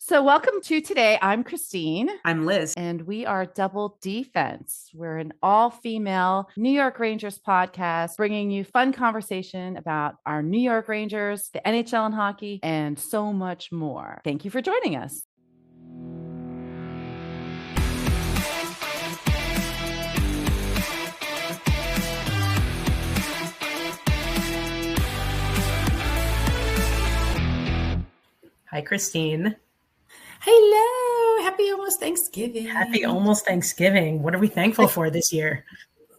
So, welcome to today. I'm Christine. I'm Liz. And we are Double D-Fense. We're an all-female New York Rangers podcast, bringing you fun conversation about our New York Rangers, the NHL and hockey, and so much more. Thank you for joining us. Hi, Christine. Hello. Happy almost Thanksgiving. Happy almost Thanksgiving. What are we thankful for this year?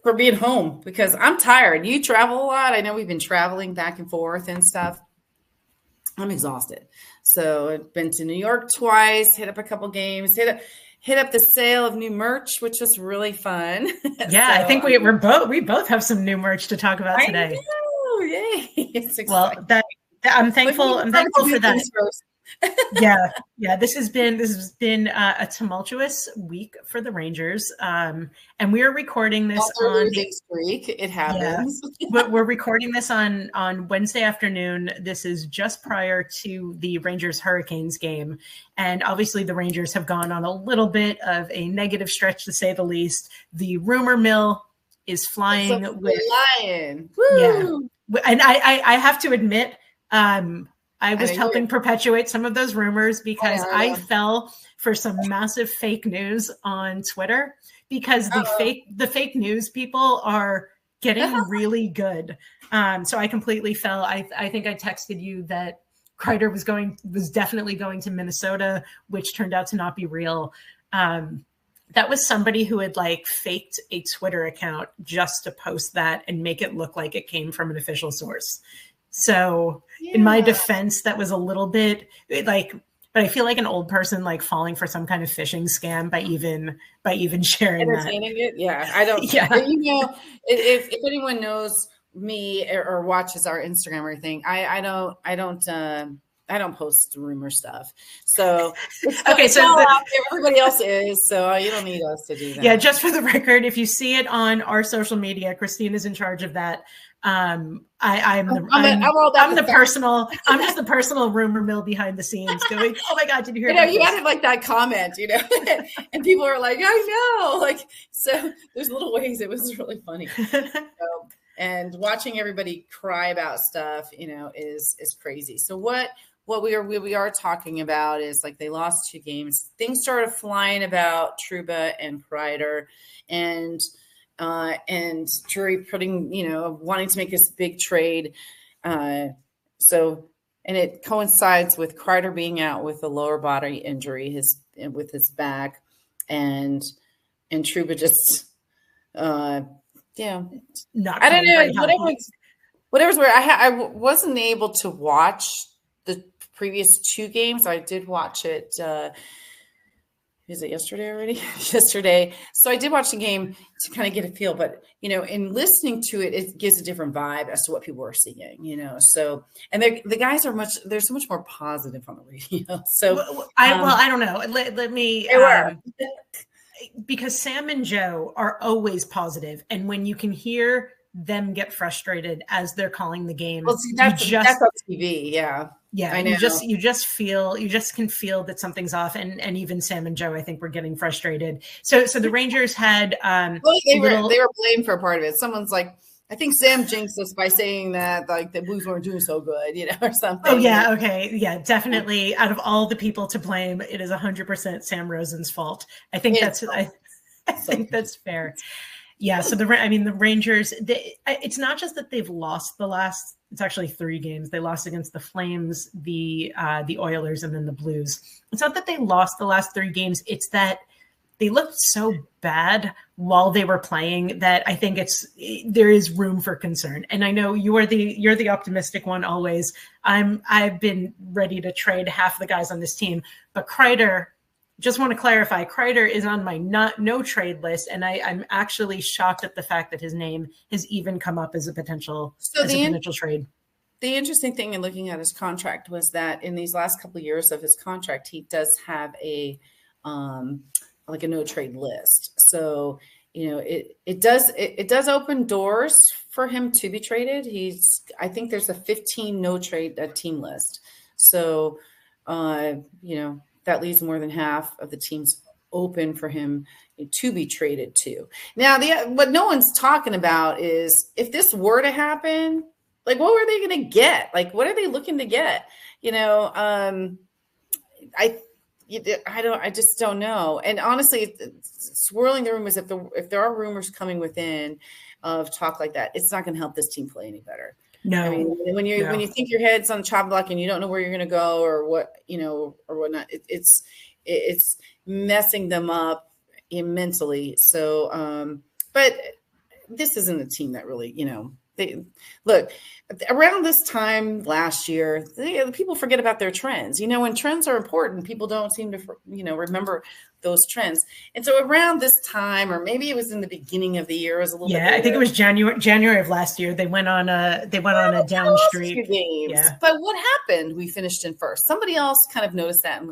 For being home, because I'm tired. You travel a lot. I know we've been traveling back and forth and stuff. I'm exhausted. So I've been to New York twice, hit up a couple games, hit up the sale of new merch, which was really fun. Yeah, so, I think we both have some new merch to talk about today. I know. Yay. It's exciting. Well, I'm thankful for that. Yeah. This has been a tumultuous week for the Rangers, and we are recording this on losing streak. It happens. Yeah, but we're recording this on Wednesday afternoon. This is just prior to the Rangers Hurricanes game, and obviously the Rangers have gone on a little bit of a negative stretch, to say the least. The rumor mill is flying with lion. Woo! Yeah, and I have to admit. I was helping perpetuate some of those rumors because I fell for some massive fake news on Twitter because the fake news people are getting really good. So I completely fell. I think I texted you that Kreider was definitely going to Minnesota, which turned out to not be real. That was somebody who had faked a Twitter account just to post that and make it look like it came from an official source. So in my defense, that was a little bit but I feel like an old person falling for some kind of phishing scam by even sharing entertaining that. Yeah, I don't. Yeah, if anyone knows me or watches our Instagram or anything, I don't post rumor stuff. So it's all out there. Everybody else is, so you don't need us to do that. Yeah, just for the record, if you see it on our social media, Christine is in charge of that. I'm just the personal rumor mill behind the scenes going, oh my God, did you hear you added that comment, and people are like, I know, so there's little ways. It was really funny. And watching everybody cry about stuff, is crazy. So what we are talking about is they lost 2 games. Things started flying about Trouba and Kreider, and Drury putting, wanting to make this big trade. And it coincides with Kreider being out with a lower body injury, with his back, and Trouba just, I don't know, whatever's where I wasn't able to watch the previous 2 games. I did watch it. Is it yesterday already? Yesterday. So I did watch the game to kind of get a feel, but in listening to it, it gives a different vibe as to what people are seeing, So, and the guys they're so much more positive on the radio. So I don't know. Let me, because Sam and Joe are always positive, and when you can hear them get frustrated as they're calling the game, that's on TV. Yeah, I know. You just can feel that something's off, and even Sam and Joe, I think, were getting frustrated. So the Rangers had they were blamed for a part of it. Someone's like, I think Sam jinxed us by saying that the Blues weren't doing so good, or something. Oh yeah, okay, yeah, definitely. Out of all the people to blame, it is 100% Sam Rosen's fault. I think I think that's fair. Yeah, so the Rangers, it's not just that they've lost it's actually 3 games. They lost against the Flames, the Oilers, and then the Blues. It's not that they lost the last 3 games. It's that they looked so bad while they were playing that I think there is room for concern. And I know you're the optimistic one always. I've been ready to trade half the guys on this team, but Kreider. Just want to clarify, Kreider is on my no trade list, and I'm actually shocked at the fact that his name has even come up as a potential trade. The interesting thing in looking at his contract was that in these last couple of years of his contract, he does have a no trade list. So it does open doors for him to be traded. I think there's a 15 no trade team list. So that leaves more than half of the teams open for him to be traded to. Now, what no one's talking about is if this were to happen, like what were they going to get? Like, what are they looking to get? I just don't know. And honestly, swirling the rumors, if there are rumors coming within of talk like that, it's not going to help this team play any better. No, I mean, when you think your head's on the chopping block and you don't know where you're going to go or what, or whatnot, it's messing them up immensely. So, but this isn't a team that really, they look around this time last year, people forget about their trends. When trends are important, people don't seem to, remember those trends. And so around this time, or maybe it was in the beginning of the year, it was a little bit later. I think it was January of last year. They went on a down streak. Games. Yeah. But what happened? We finished in first. Somebody else kind of noticed that.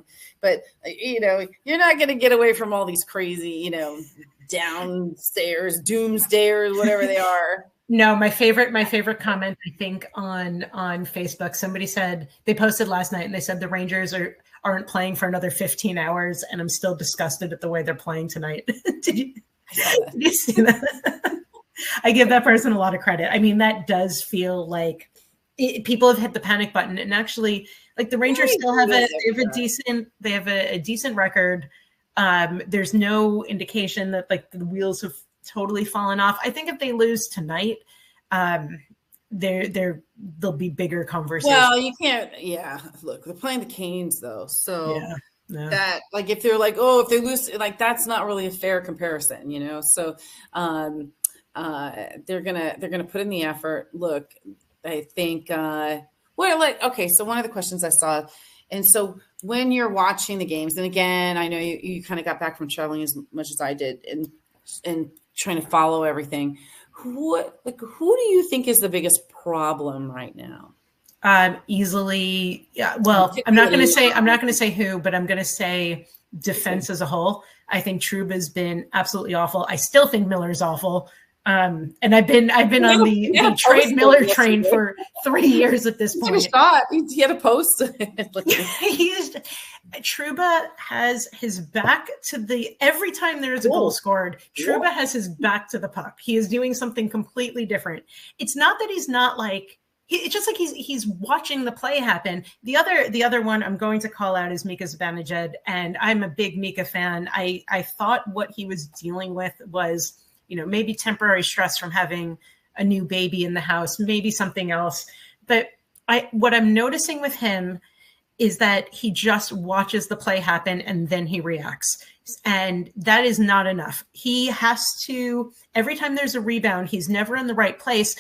But you're not going to get away from all these crazy, downstairs, doomsdayers, whatever they are. No, my favorite comment, I think, on Facebook, somebody said, they posted last night and they said the Rangers aren't playing for another 15 hours and I'm still disgusted at the way they're playing tonight. Did you see that? I give that person a lot of credit. I mean, that does feel like people have hit the panic button, and actually, like, the Rangers still have a decent record. There's no indication that like the wheels have totally fallen off. I think if they lose tonight, there'll be bigger conversations. Well, you can't. Yeah, look, they're playing the Canes though, so that, like, if they're like, if they lose, like, that's not really a fair comparison, So they're gonna put in the effort. Look, I think so one of the questions I saw, and so when you're watching the games, and again, I know you kind of got back from traveling as much as I did, and trying to follow everything. Who do you think is the biggest problem right now? Easily, yeah. Well, I'm not going to say who, but I'm going to say defense as a whole. I think Trouba's been absolutely awful. I still think Miller's awful. And I've been on the trade Miller train for 3 years at this point. He had a post. Trouba has his back to every time there is a goal scored, Trouba has his back to the puck. He is doing something completely different. It's not that he's not like, it's just like he's watching the play happen. The other one I'm going to call out is Mika Zibanejad, and I'm a big Mika fan. I thought what he was dealing with was, maybe temporary stress from having a new baby in the house, maybe something else. But what I'm noticing with him is that he just watches the play happen and then he reacts. And that is not enough. He has to, every time there's a rebound, he's never in the right place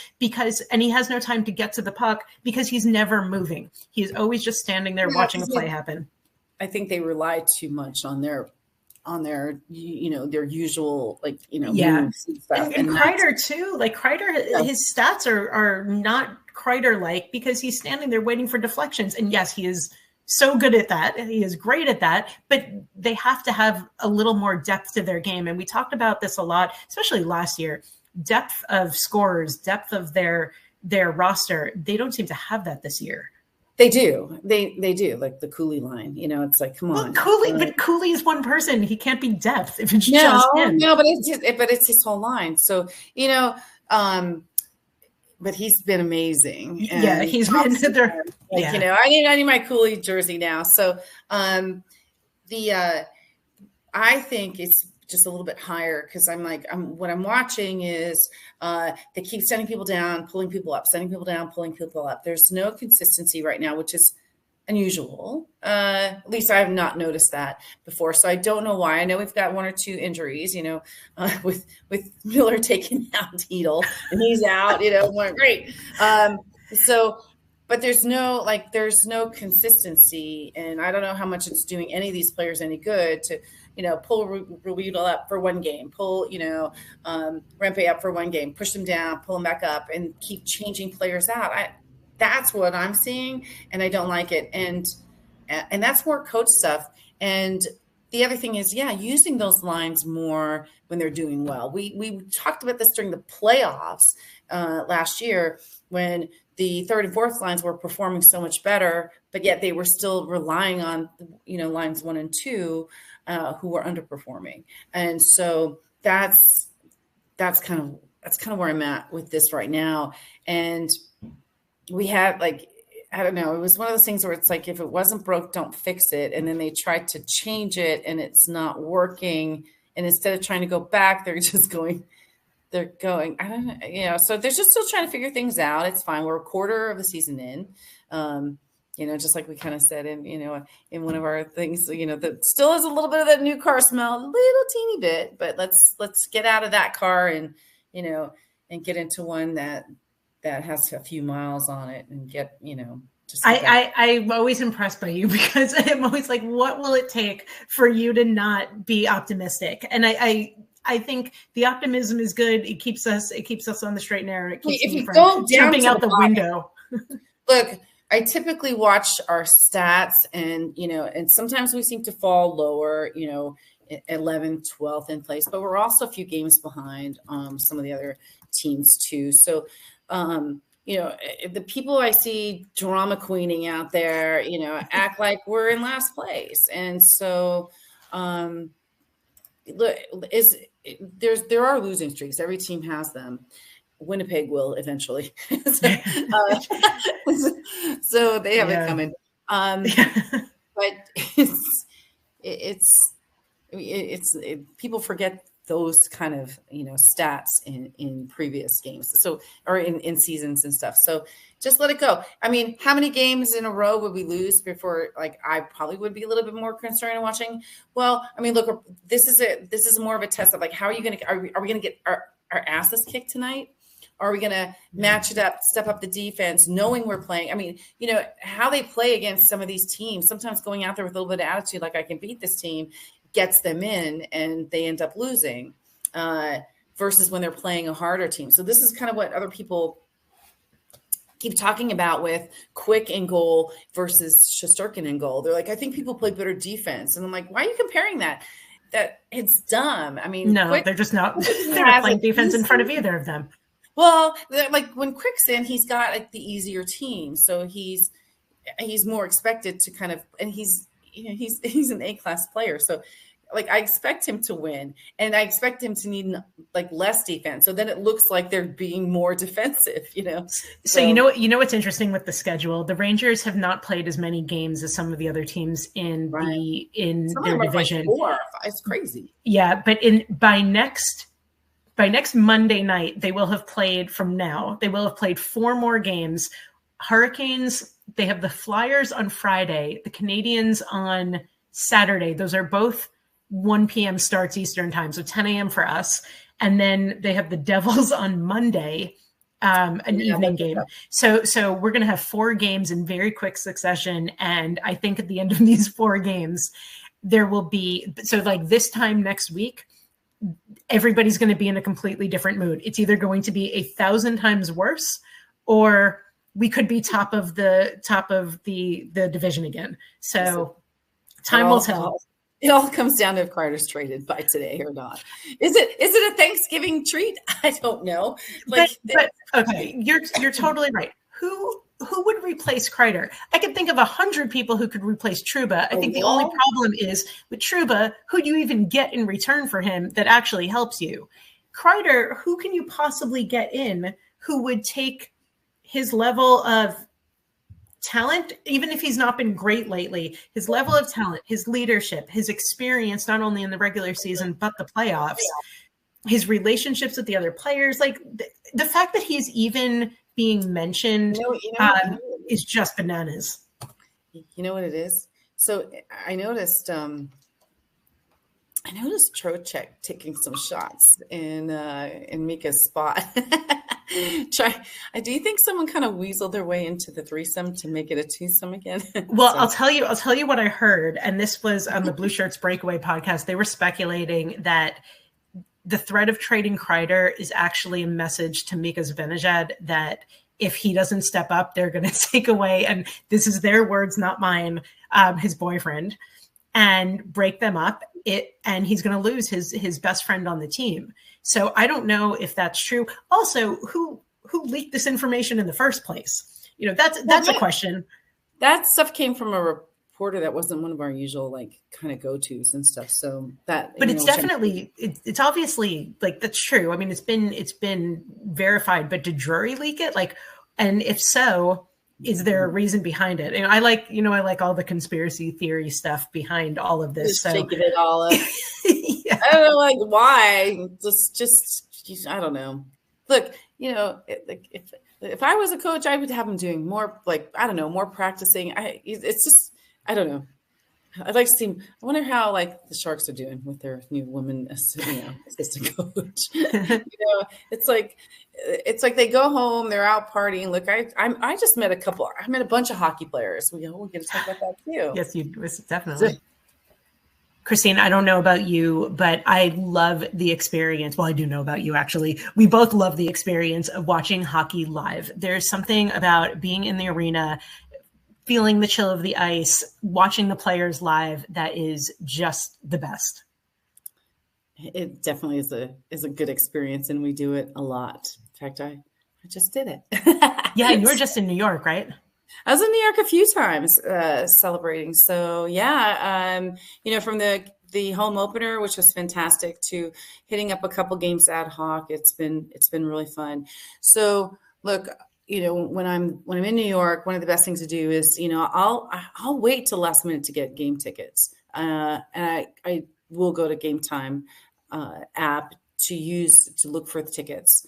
and he has no time to get to the puck because he's never moving. He is always just standing there watching the play happen. I think they rely too much on their their usual, moves and stuff. And Kreider too. Like Kreider, his stats are not Kreider-like because he's standing there waiting for deflections. And yes, he is so good at that. He is great at that, but they have to have a little more depth to their game. And we talked about this a lot, especially last year, depth of scorers, depth of their roster. They don't seem to have that this year. They do. They do. Like the Cooley line, it's like, come on. But Cooley is one person. He can't be depth if it's just him. No, but it's his whole line. So, but he's been amazing. Yeah, he's been there. I need my Cooley jersey now. So, I think it's just a little bit higher because what I'm watching is they keep sending people down, pulling people up, sending people down, pulling people up. There's no consistency right now, which is unusual. At least I have not noticed that before. So I don't know why. I know we've got one or two injuries, with Miller taking out Heedle and he's out, great. But there's no consistency, and I don't know how much it's doing any of these players any good to, pull Ruedel up for one game, pull, Rempe up for one game, push them down, pull them back up, and keep changing players out. That's what I'm seeing, and I don't like it. And that's more coach stuff. And the other thing is, using those lines more when they're doing well. We talked about this during the playoffs last year when the third and fourth lines were performing so much better, but yet they were still relying on, lines 1 and 2, who were underperforming. And so that's kind of where I'm at with this right now. And we had I don't know, it was one of those things where it's like, if it wasn't broke, don't fix it. And then they tried to change it and it's not working. And instead of trying to go back, they're going, I don't know, so they're just still trying to figure things out. It's fine. We're a quarter of the season in, just like we kind of said in one of our things, that still has a little bit of that new car smell, a little teeny bit, but let's get out of that car and get into one that has a few miles on it and get, I'm always impressed by you, because I'm always like, what will it take for you to not be optimistic? And I think the optimism is good. It keeps us on the straight and narrow. It keeps me from jumping out the window. Look, I typically watch our stats and sometimes we seem to fall lower, 11th, 12th in place, but we're also a few games behind some of the other teams too. So, the people I see drama queening out there, act like we're in last place. And so, look, there are losing streaks. Every team has them. Winnipeg will eventually. So they have it coming. But it's people forget those kind of stats in previous games, or in seasons and stuff. So just let it go. I mean, how many games in a row would we lose before I probably would be a little bit more concerned in watching? Well, I mean, look, this is more of a test of how are we going to get our asses kicked tonight? Are we going to match it up, step up the defense, knowing we're playing? I mean, how they play against some of these teams, sometimes going out there with a little bit of attitude, I can beat this team, gets them in and they end up losing, versus when they're playing a harder team. So this is kind of what other people keep talking about with Quick in goal versus Shesterkin in goal. They're like, I think people play better defense. And I'm like, why are you comparing that? That it's dumb. I mean, no, they're just not. They're not playing defense in front of either of them. Well, when Quick's in, he's got the easier team. So he's more expected to kind of, and he's an A-class player. So I expect him to win, and I expect him to need less defense. So then it looks like they're being more defensive, So what's interesting with the schedule, the Rangers have not played as many games as some of the other teams in their division. 4. It's crazy. Yeah. But by next Monday night, they will have played 4 more games. Hurricanes, they have the Flyers on Friday, the Canadiens on Saturday. Those are both 1 p.m. starts Eastern time, so 10 a.m. for us. And then they have the Devils on Monday, an evening game. So we're going to have 4 games in very quick succession. And I think at the end of these 4 games, there will be, this time next week, everybody's going to be in a completely different mood. It's either going to be 1,000 times worse, or we could be top of the division again. So time will tell. It all comes down to if Kreider's traded by today or not. Is it a Thanksgiving treat? I don't know. But okay, you're totally right. Who would replace Kreider? I could think of 100 people who could replace Trouba. I think the only problem is with Trouba, who do you even get in return for him that actually helps you? Kreider, who can you possibly get in who would take his level of talent, even if he's not been great lately, his level of talent, his leadership, his experience, not only in the regular season, but the playoffs, his relationships with the other players, the fact that he's even being mentioned is just bananas. You know what it is? So I noticed Trocheck taking some shots in Mika's spot. Do you think someone kind of weaseled their way into the threesome to make it a twosome again? Well, I'll tell you what I heard, and this was on the Blue Shirts Breakaway podcast. They were speculating that the threat of trading Kreider is actually a message to Mika Zibanejad that if he doesn't step up, they're going to take away, and this is their words, not mine, his boyfriend, and break them up. And he's going to lose his best friend on the team. So I don't know if that's true. Also, who leaked this information in the first place? That's a question. that stuff came from a reporter that wasn't one of our usual like kind of go-tos and stuff. So that, but it's definitely, it's obviously like, that's true. I mean, it's been verified, but did Drury leak it? Like, and if so, is there a reason behind it? And I like all the conspiracy theory stuff behind all of this. Just so shaking it all up. Yeah. I don't know, like why? Just I don't know. Look, if I was a coach, I would have them doing more, like, I don't know, more practicing. It's just, I don't know. I'd like to see. I wonder how like the Sharks are doing with their new woman, assistant coach. It's like they go home, they're out partying. Look, I just met I met a bunch of hockey players. We get to talk about that too. Yes, you definitely. Christine, I don't know about you, but I love the experience. Well, I do know about you, actually. We both love the experience of watching hockey live. There's something about being in the arena, feeling the chill of the ice, watching the players live that is just the best. It definitely is a good experience, and we do it a lot. In fact, I just did it. Yeah, you were just in New York, right? I was in New York a few times celebrating. So yeah, from the home opener, which was fantastic, to hitting up a couple games ad hoc, it's been really fun. So look, when I'm in New York, one of the best things to do is, I'll wait till last minute to get game tickets, and I will go to Game Time app to look for the tickets.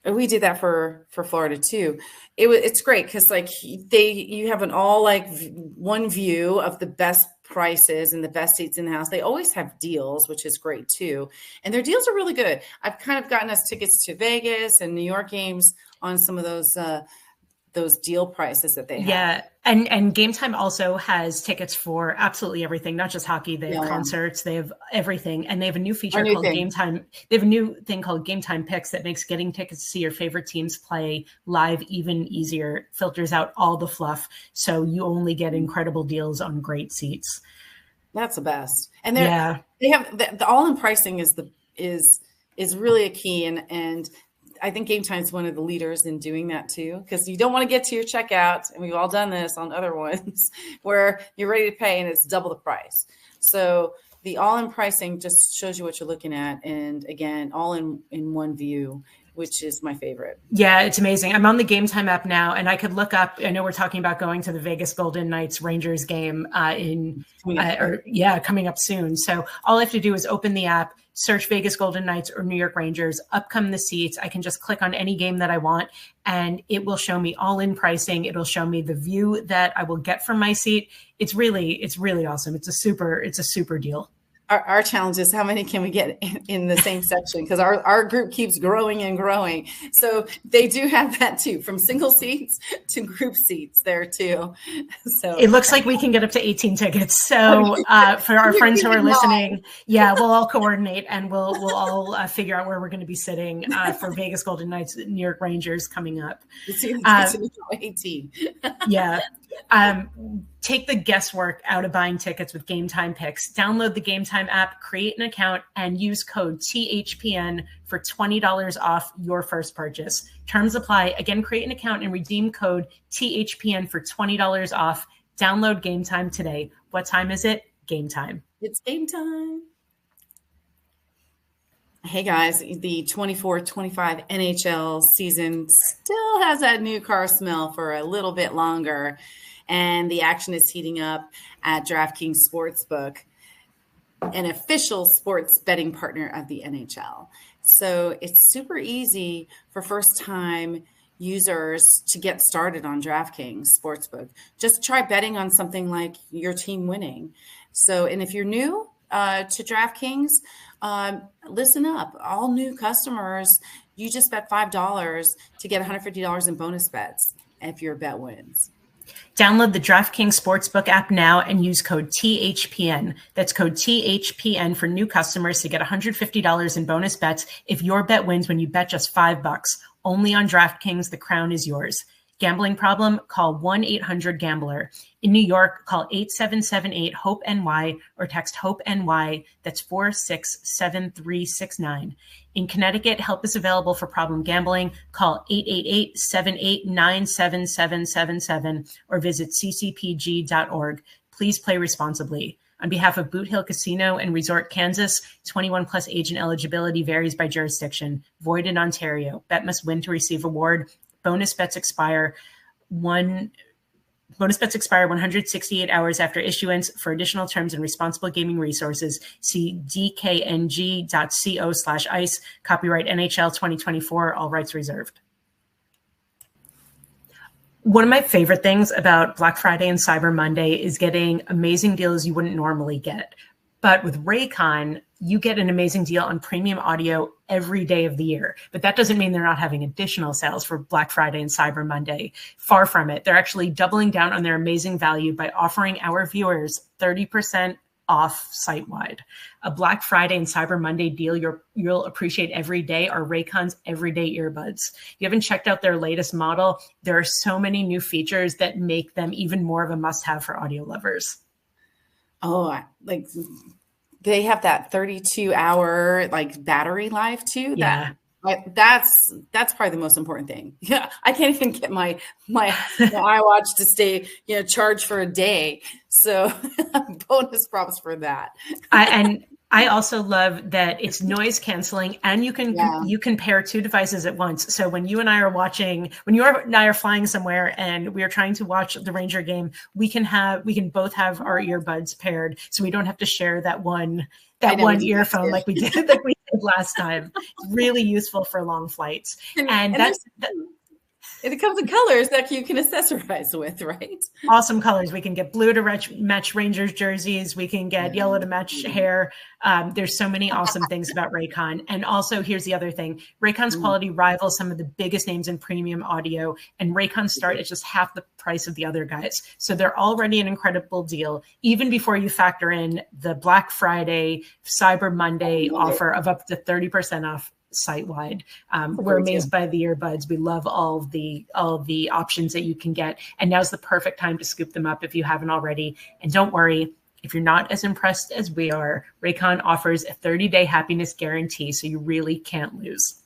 We did that for Florida too. It's great because like you have an all like one view of the best prices and the best seats in the house. They always have deals, which is great too. And their deals are really good. I've kind of gotten us tickets to Vegas and New York games on some of those deal prices that they have. Yeah. And Game Time also has tickets for absolutely everything, not just hockey. They have concerts, they have everything. And they have a new feature called Game Time. They have a new thing called Game Time Picks that makes getting tickets to see your favorite teams play live even easier, filters out all the fluff. So you only get incredible deals on great seats. That's the best. And they have the all-in pricing is really a key. And I think Game Time is one of the leaders in doing that too, because you don't want to get to your checkout, and we've all done this on other ones, where you're ready to pay and it's double the price. So the all-in pricing just shows you what you're looking at, and again, all in one view, which is my favorite. Yeah, it's amazing. I'm on the Game Time app now, and I could look up. I know we're talking about going to the Vegas Golden Knights Rangers game coming up soon. So all I have to do is open the app, search Vegas Golden Knights or New York Rangers, up come the seats. I can just click on any game that I want, and it will show me all in pricing. It'll show me the view that I will get from my seat. It's really awesome. It's a super deal. Our challenge is how many can we get in the same section, because our group keeps growing and growing. So they do have that too, from single seats to group seats there too. So it looks like we can get up to 18 tickets. So for our friends who are listening, we'll all coordinate and we'll all figure out where we're going to be sitting for Vegas Golden Knights, New York Rangers coming up. 18. Yeah. Take the guesswork out of buying tickets with Game Time Picks. Download the Game Time app, create an account, and use code THPN for $20 off your first purchase. Terms apply. Again, create an account and redeem code THPN for $20 off. Download Game Time today. What time is it? Game time. It's game time. Hey guys, the 24-25 NHL season still has that new car smell for a little bit longer, and the action is heating up at DraftKings Sportsbook, an official sports betting partner of the NHL. So it's super easy for first-time users to get started on DraftKings Sportsbook. Just try betting on something like your team winning. So, and if you're new to DraftKings, listen up. All new customers, you just bet $5 to get $150 in bonus bets if your bet wins. Download the DraftKings Sportsbook app now and use code THPN. That's code THPN for new customers to get $150 in bonus bets if your bet wins when you bet just $5. Only on DraftKings, the crown is yours. Gambling problem? Call 1-800-GAMBLER. In New York, call 8778-HOPE-NY or text HOPE-NY. That's 467369. In Connecticut, help is available for problem gambling. Call 888-789-7777 or visit ccpg.org. Please play responsibly. On behalf of Boot Hill Casino and Resort Kansas, 21 plus age and eligibility varies by jurisdiction. Void in Ontario. Bet must win to receive award. Bonus bets expire 168 hours after issuance. For additional terms and responsible gaming resources, see dkng.co/ice. Copyright NHL 2024, all rights reserved. One of my favorite things about Black Friday and Cyber Monday is getting amazing deals you wouldn't normally get. But with Raycon, you get an amazing deal on premium audio every day of the year. But that doesn't mean they're not having additional sales for Black Friday and Cyber Monday. Far from it. They're actually doubling down on their amazing value by offering our viewers 30% off site-wide. A Black Friday and Cyber Monday deal you'll appreciate every day are Raycon's everyday earbuds. If you haven't checked out their latest model, there are so many new features that make them even more of a must-have for audio lovers. Oh, like they have that 32-hour like battery life too. Yeah. That's probably the most important thing. Yeah, I can't even get my iWatch to stay charged for a day. So bonus props for that. I also love that it's noise canceling, and you can pair two devices at once. So when you and I are flying somewhere and we are trying to watch the Ranger game, we can both have our earbuds paired, so we don't have to share that one earphone like we did last time. It's really useful for long flights, and it comes in colors that you can accessorize with, right? Awesome colors. We can get blue to match Rangers jerseys. We can get yellow to match hair. There's so many awesome things about Raycon. And also, here's the other thing. Raycon's quality rivals some of the biggest names in premium audio, and Raycon start at just half the price of the other guys. So they're already an incredible deal, even before you factor in the Black Friday, Cyber Monday offer of up to 30% off site-wide. We're amazed by the earbuds. We love all of the options that you can get. And now's the perfect time to scoop them up if you haven't already. And don't worry, if you're not as impressed as we are, Raycon offers a 30-day happiness guarantee, so you really can't lose.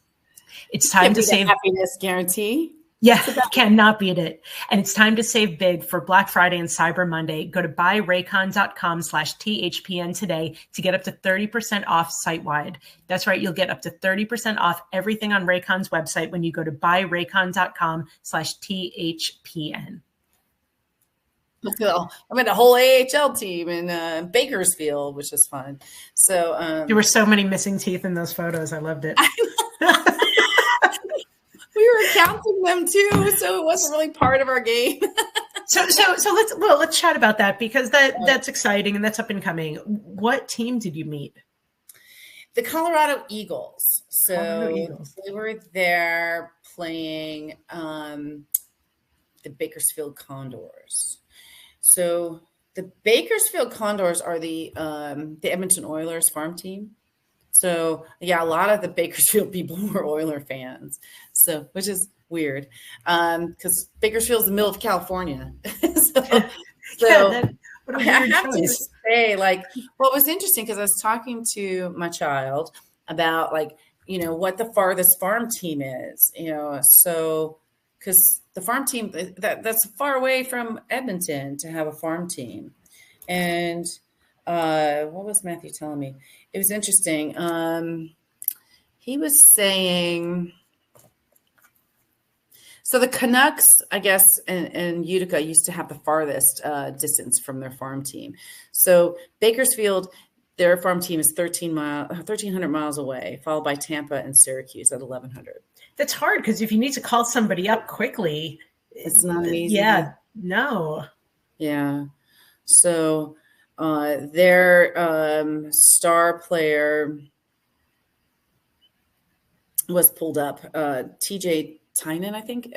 It's time to save. Happiness guarantee. Yeah, cannot beat it. And it's time to save big for Black Friday and Cyber Monday. Go to buyraycon.com/THPN today to get up to 30% off site-wide. That's right. You'll get up to 30% off everything on Raycon's website when you go to buyraycon.com/THPN. I mean, a whole AHL team in Bakersfield, which is fun. So there were so many missing teeth in those photos. I loved it. We were counting them too, so it wasn't really part of our game. So let's chat about that, because that's exciting and that's up and coming. What team did you meet? The Colorado Eagles. So they were there playing the Bakersfield Condors. So the Bakersfield Condors are the Edmonton Oilers farm team. So yeah, a lot of the Bakersfield people were Oiler fans. So, which is weird, because Bakersfield is the middle of California. I have to say, like, what was interesting, because I was talking to my child about, like, what the farthest farm team is, so because the farm team that's far away from Edmonton to have a farm team, and what was Matthew telling me? It was interesting. He was saying, so the Canucks, I guess, and Utica used to have the farthest distance from their farm team. So Bakersfield, their farm team is 1,300 miles away, followed by Tampa and Syracuse at 1,100. That's hard, because if you need to call somebody up quickly, it's not easy. Yeah, no. Yeah. So their star player was pulled up. TJ Tynan, I think,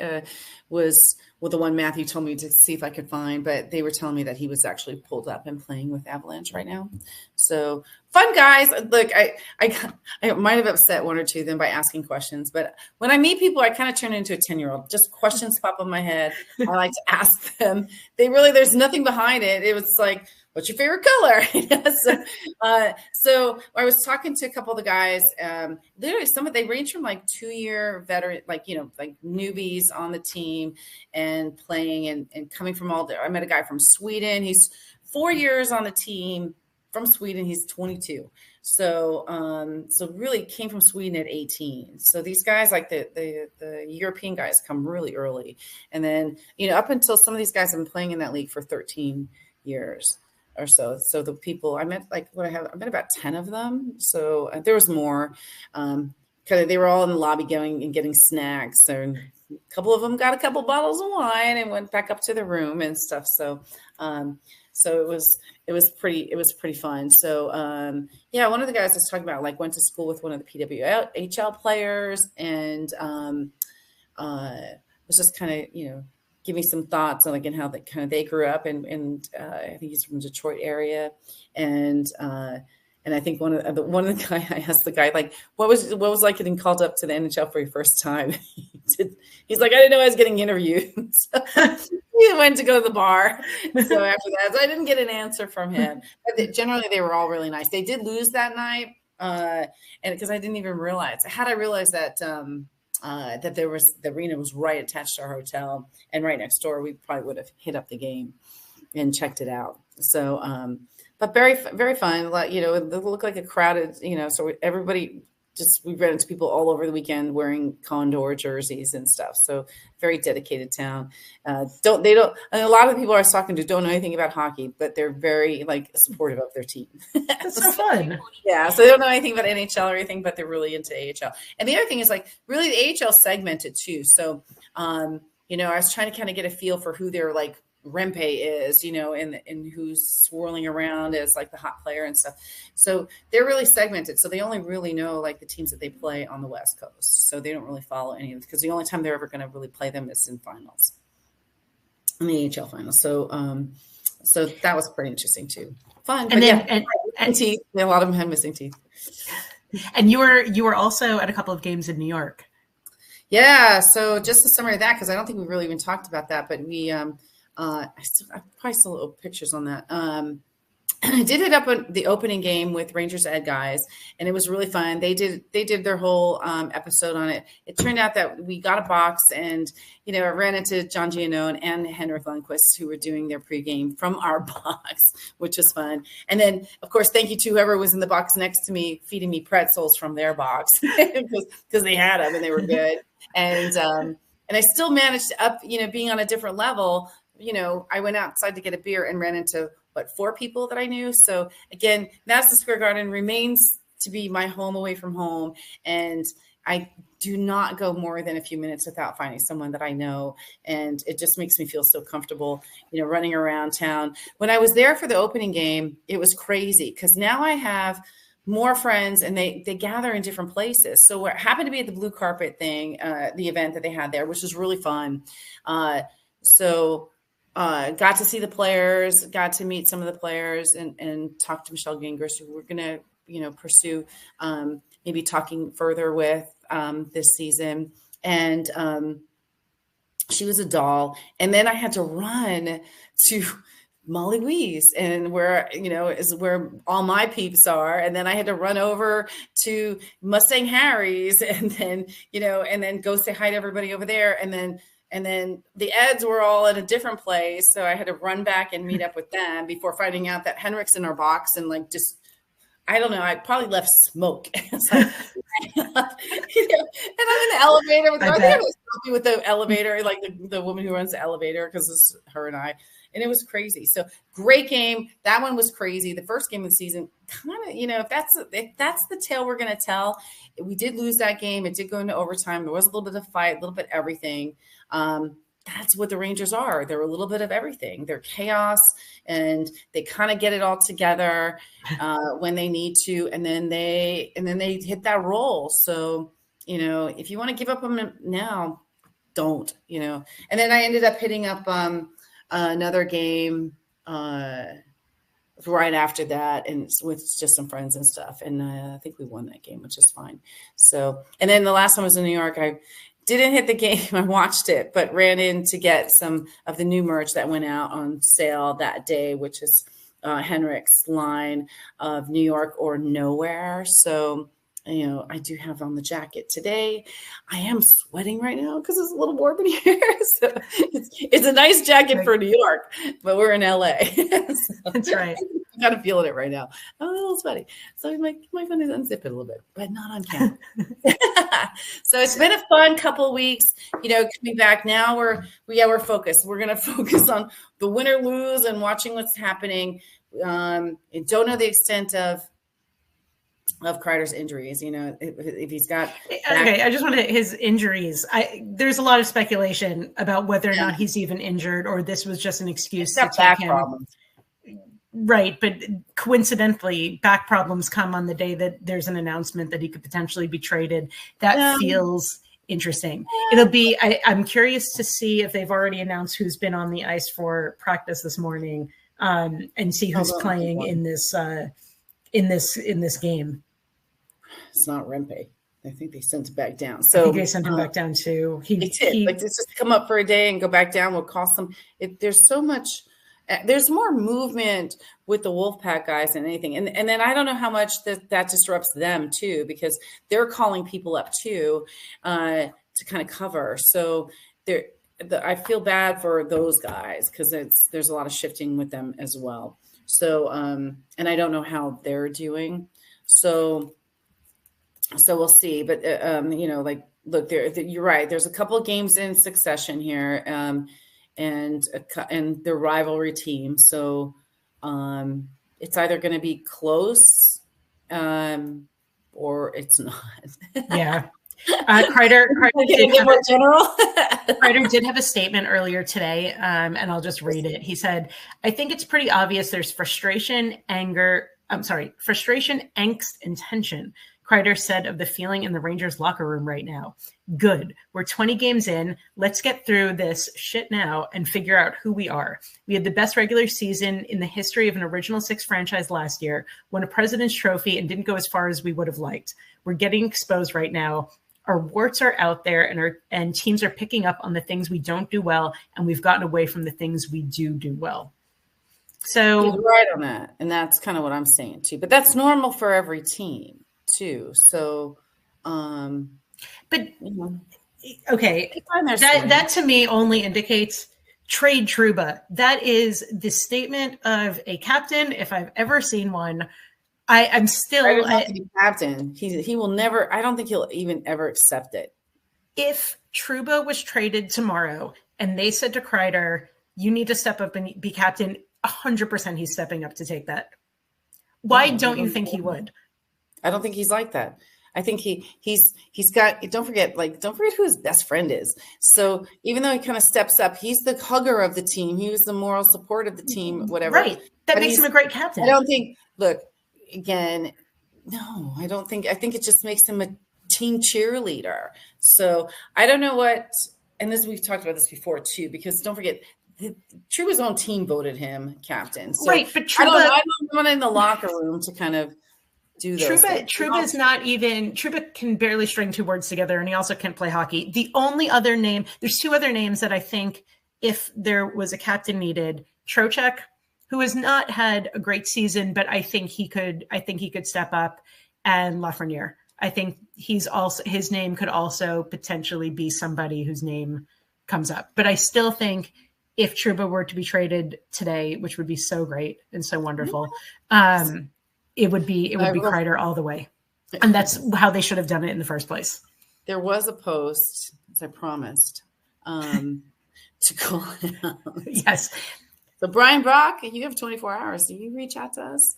was the one Matthew told me to see if I could find, but they were telling me that he was actually pulled up and playing with Avalanche right now. So fun guys. Look, I might have upset one or two of them by asking questions, but when I meet people, I kind of turn into a 10-year-old. Just questions pop in my head. I like to ask them. There's nothing behind it. It was like, what's your favorite color? So I was talking to a couple of the guys, literally they range from like 2-year veteran, like newbies on the team and playing and coming from I met a guy from Sweden. He's 4 years on the team from Sweden. He's 22. So really came from Sweden at 18. So these guys, like the European guys, come really early. And then, up until some of these guys have been playing in that league for 13 years or so. So the people I met, I met about 10 of them. So there was more, because they were all in the lobby getting snacks. And a couple of them got a couple bottles of wine and went back up to the room and stuff. So it was pretty fun. So, one of the guys was talking about went to school with one of the PWHL players and was just kind of, give me some thoughts on in how they grew up. And I think he's from the Detroit area. And I think one of the guy, I asked the guy, what was like getting called up to the NHL for your first time? He's like, I didn't know I was getting interviewed. So he went to go to the bar. So after that, I didn't get an answer from him. But generally, they were all really nice. They did lose that night. And because I didn't even realize, had I realized that, that the arena was right attached to our hotel and right next door, we probably would have hit up the game and checked it out. So, but very, very fun. It looked like a crowded, so everybody we ran into people all over the weekend wearing Condor jerseys and stuff. So very dedicated town. A lot of the people I was talking to don't know anything about hockey, but they're very supportive of their team. That's so fun. Yeah. So they don't know anything about NHL or anything, but they're really into AHL. And the other thing is really the AHL segmented too. So, I was trying to kind of get a feel for who their Rempe is, and who's swirling around as the hot player and stuff. So they're really segmented. So they only really know the teams that they play on the West Coast. So they don't really follow any of it because the only time they're ever going to really play them is in finals, in the AHL finals. So, so that was pretty interesting too. Fun. And then, and teeth. A lot of them had missing teeth. And you were also at a couple of games in New York. Yeah. So just a summary of that, because I don't think we really even talked about that, but we, I probably still have pictures on that. I did hit up the opening game with Rangers Ed guys, and it was really fun. They did their whole episode on it. It turned out that we got a box, and I ran into John Giannone and Henrik Lundqvist, who were doing their pregame from our box, which was fun. And then, of course, thank you to whoever was in the box next to me, feeding me pretzels from their box because they had them and they were good. And I still managed up, being on a different level. I went outside to get a beer and ran into 4 people that I knew. So again, Madison Square Garden remains to be my home away from home. And I do not go more than a few minutes without finding someone that I know. And it just makes me feel so comfortable, running around town. When I was there for the opening game, it was crazy because now I have more friends and they gather in different places. So it happened to be at the blue carpet thing, the event that they had there, which was really fun. Got to see the players, got to meet some of the players and talk to Michelle Gingras, who we're going to, pursue maybe talking further with this season. And she was a doll. And then I had to run to Molly Wees and where, is where all my peeps are. And then I had to run over to Mustang Harry's and then, and then go say hi to everybody over there. And then the Eds were all at a different place. So I had to run back and meet up with them before finding out that Henrik's in our box and I don't know, I probably left smoke. And I'm in the elevator with the elevator, the woman who runs the elevator, because it's her and I. And it was crazy. So great game. That one was crazy. The first game of the season, kind of, if that's the tale we're going to tell. We did lose that game. It did go into overtime. There was a little bit of fight, a little bit of everything. That's what the Rangers are. They're a little bit of everything. They're chaos, and they kind of get it all together when they need to, and then they hit that roll. So, if you want to give up on them now, don't, And then I ended up hitting up another game right after that, and with just some friends and stuff. And I think we won that game, which is fine. So, and then the last time I was in New York, I didn't hit the game. I watched it, but ran in to get some of the new merch that went out on sale that day, which is Henrik's line of New York or Nowhere. So, I do have on the jacket today. I am sweating right now because it's a little warm in here. So it's a nice jacket for New York, but we're in LA. So that's right. I'm kind of feeling it right now. I'm a little sweaty. So my phone is unzip it a little bit, but not on camera. So it's been a fun couple of weeks, coming back. Now we're focused. We're going to focus on the win or lose and watching what's happening. And don't know the extent of Kreider's injuries, if he's got okay. I just want to his injuries. There's a lot of speculation about whether or not he's even injured, or this was just an excuse to take him. Problems. Right, but coincidentally, back problems come on the day that there's an announcement that he could potentially be traded. That feels interesting. It'll be. I'm curious to see if they've already announced who's been on the ice for practice this morning, and see who's playing in this game. It's not Rempe. I think they sent it back down. So I think they sent him back down too. He did. Like, just come up for a day and go back down will cost them. There's so much. There's more movement with the Wolfpack guys than anything. And then I don't know how much that disrupts them too, because they're calling people up too to kind of cover. So I feel bad for those guys because there's a lot of shifting with them as well. So, and I don't know how they're doing. So we'll see. But, look, you're right. There's a couple of games in succession here, and their rivalry team. So it's either going to be close or it's not. Yeah. Kreider did have a statement earlier today, and I'll just read it. He said, "I think it's pretty obvious there's frustration, angst, and tension." Kreider said of the feeling in the Rangers locker room right now. "Good. We're 20 games in. Let's get through this shit now and figure out who we are. We had the best regular season in the history of an Original Six franchise last year, won a President's Trophy, and didn't go as far as we would have liked. We're getting exposed right now. Our warts are out there, and teams are picking up on the things we don't do well, and we've gotten away from the things we do well." So he's right on that, and that's kind of what I'm saying too. But that's normal for every team too. So, but okay, that to me only indicates trade Trouba. That is the statement of a captain, if I've ever seen one. I'm still captain. He will never. I don't think he'll even ever accept it. If Trouba was traded tomorrow and they said to Kreider, "You need to step up and be captain," 100% he's stepping up to take that. Why don't you think he would? I don't think he's like that. I think he's got. Don't forget who his best friend is. So even though he kind of steps up, he's the hugger of the team. He was the moral support of the team. Whatever. Right. That makes him a great captain. I don't think. Look. Again, no, I don't think. I think it just makes him a team cheerleader. So I don't know what. And we've talked about this before too, because don't forget, Trouba's own team voted him captain. So right, but I'm not in the locker room to kind of do those. Trouba's not even. Trouba can barely string two words together, and he also can't play hockey. The only other name, there's two other names that I think, if there was a captain needed, Trocheck, who has not had a great season, but I think he could step up, and Lafreniere. I think his name could also potentially be somebody whose name comes up. But I still think if Trouba were to be traded today, which would be so great and so wonderful, it would be Kreider all the way. And that's how they should have done it in the first place. There was a post, as I promised, to call it out. Yes. So Brian Brock, you have 24 hours. So you reach out to us.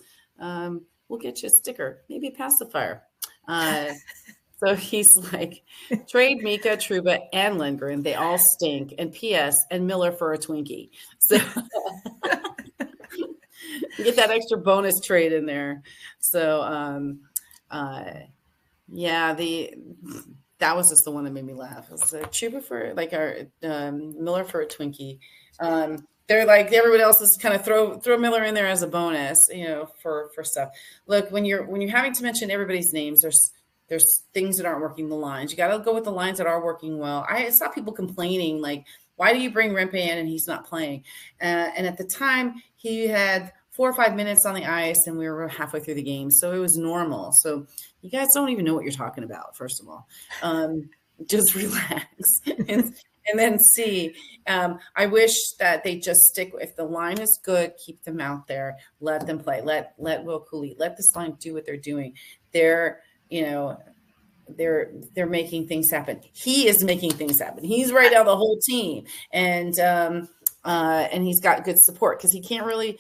We'll get you a sticker, maybe a pacifier. So he's like, trade Mika, Trouba, and Lindgren. They all stink. And P.S. and Miller for a Twinkie. So get that extra bonus trade in there. So, that was just the one that made me laugh. It was a Chuba for like our Miller for a Twinkie. They're like everybody else is kind of throw Miller in there as a bonus, for stuff. Look, when you're having to mention everybody's names, there's things that aren't working the lines. You got to go with the lines that are working well. I saw people complaining like, why do you bring Rempe in and he's not playing? And at the time he had 4 or 5 minutes on the ice and we were halfway through the game. So it was normal. So you guys don't even know what you're talking about. First of all, just relax and then see. I wish that they just stick. If the line is good, keep them out there. Let them play. Let Will Cooley, let this line do what they're doing. They're making things happen. He is making things happen. He's right now the whole team, and he's got good support because he can't really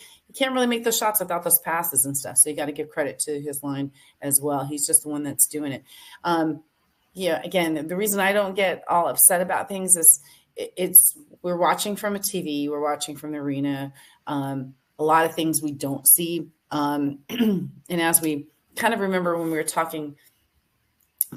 make those shots without those passes and stuff. So you got to give credit to his line as well. He's just the one that's doing it. Again, the reason I don't get all upset about things is we're watching from a TV, we're watching from the arena. A lot of things we don't see. And as we kind of remember when we were talking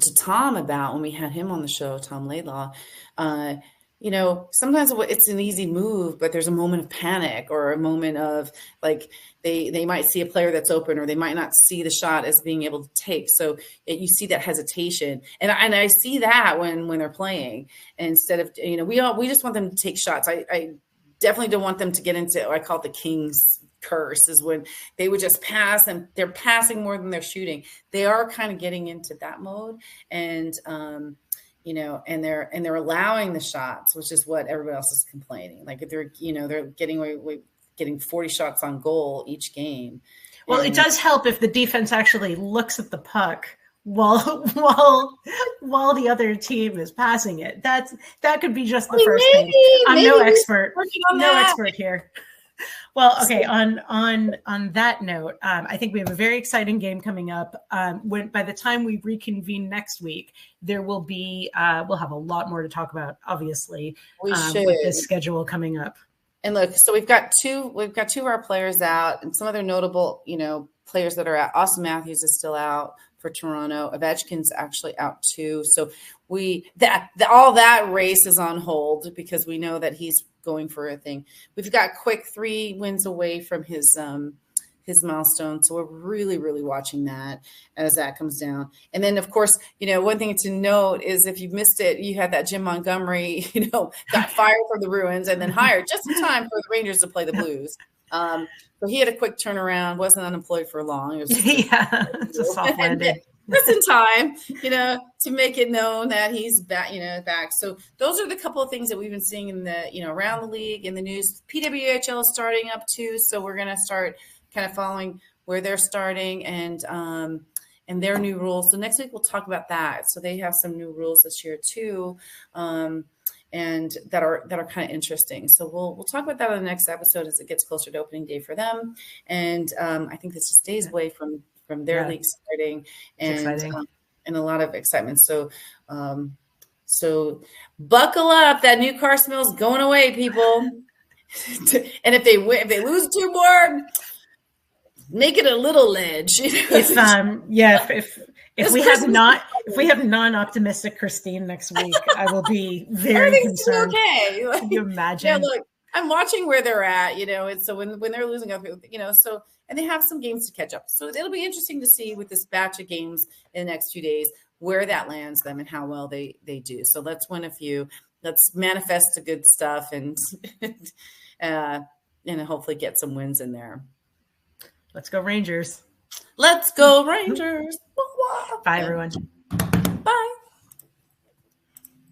to Tom about when we had him on the show, Tom Laidlaw, sometimes it's an easy move, but there's a moment of panic or a moment of like they might see a player that's open or they might not see the shot as being able to take. So you see that hesitation. And I see that when they're playing instead of, we just want them to take shots. I definitely don't want them to get into, I call it the King's curse, is when they would just pass and they're passing more than they're shooting. They are kind of getting into that mode. And, and they're allowing the shots, which is what everybody else is complaining. Like if they're getting 40 shots on goal each game. Well, it does help if the defense actually looks at the puck while the other team is passing it. That could be just the first thing. I'm no expert here. Well, okay. On that note, I think we have a very exciting game coming up. By the time we reconvene next week, there will be we'll have a lot more to talk about. Obviously, with this schedule coming up. And look, so we've got two of our players out, and some other notable players that are out. Austin Matthews is still out for Toronto. Ovechkin's actually out too. So all that race is on hold because we know that he's going for a thing. We've got Quick 3 wins away from his milestone. So we're really, really watching that as that comes down. And then of course, one thing to note is if you missed it, you had that Jim Montgomery, got fired from the Bruins and then hired just in time for the Rangers to play the Blues. So he had a quick turnaround, wasn't unemployed for long. It was it's a soft landing. Just in time, to make it known that he's back, back. So those are the couple of things that we've been seeing in the, around the league, in the news. PWHL is starting up too. So we're going to start kind of following where they're starting and their new rules. So next week we'll talk about that. So they have some new rules this year too. And that are kind of interesting. So we'll talk about that on the next episode as it gets closer to opening day for them. And I think this just days away from their league starting and a lot of excitement. So buckle up. That new car smell's going away, people. And if they lose 2 more, make it a little ledge. If we have non-optimistic Christine next week, I will be very concerned. Okay, can you imagine? Yeah, look, I'm watching where they're at. And so when they're losing up, and they have some games to catch up. So it'll be interesting to see with this batch of games in the next few days where that lands them and how well they do. So let's win a few. Let's manifest the good stuff and hopefully get some wins in there. Let's go Rangers. Let's go Rangers. Bye, everyone.